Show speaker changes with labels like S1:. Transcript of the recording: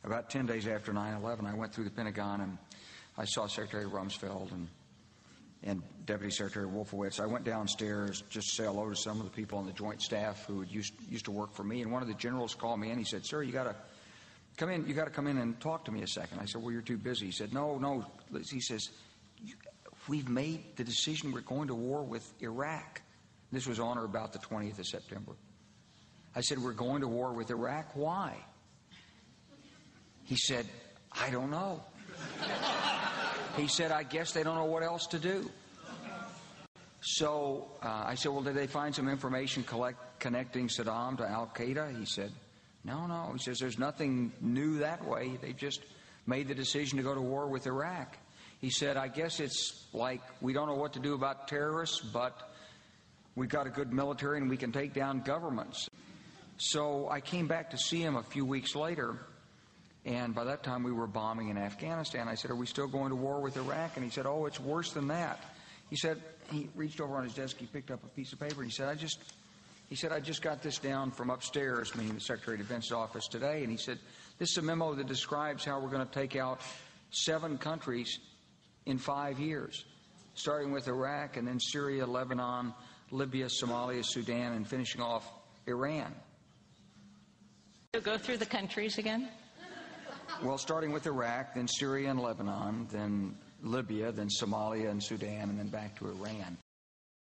S1: About 10 days after 9/11, I went through the Pentagon and I saw Secretary Rumsfeld and Deputy Secretary Wolfowitz. I went downstairs just to say hello to some of the people on the Joint Staff who used to work for me, and one of the generals called me in. He said, "Sir, you got to come in. You got to come in and talk to me a second." I said, "Well, you're too busy." He said, "No." He says, "We've made the decision. We're going to war with Iraq." This was on or about the 20th of September. I said, "We're going to war with Iraq. Why?" He said, "I don't know." He said, "I guess they don't know what else to do." So I said, "Well, did they find some information connecting Saddam to Al-Qaeda?" He said, No. He says, "There's nothing new that way. They just made the decision to go to war with Iraq." He said, "I guess it's like we don't know what to do about terrorists, but we've got a good military and we can take down governments." So I came back to see him a few weeks later, and by that time we were bombing in Afghanistan. I said, "Are we still going to war with Iraq?" And he said, "Oh, it's worse than that." He said, he reached over on his desk, he picked up a piece of paper, and he said, I just got this down from upstairs," meaning the Secretary of Defense's office, today, and he said, "This is a memo that describes how we're going to take out 7 countries in 5 years, starting with Iraq and then Syria, Lebanon, Libya, Somalia, Sudan, and finishing off Iran."
S2: Go through the countries again?
S1: Well, starting with Iraq, then Syria and Lebanon, then Libya, then Somalia and Sudan, and then back to Iran.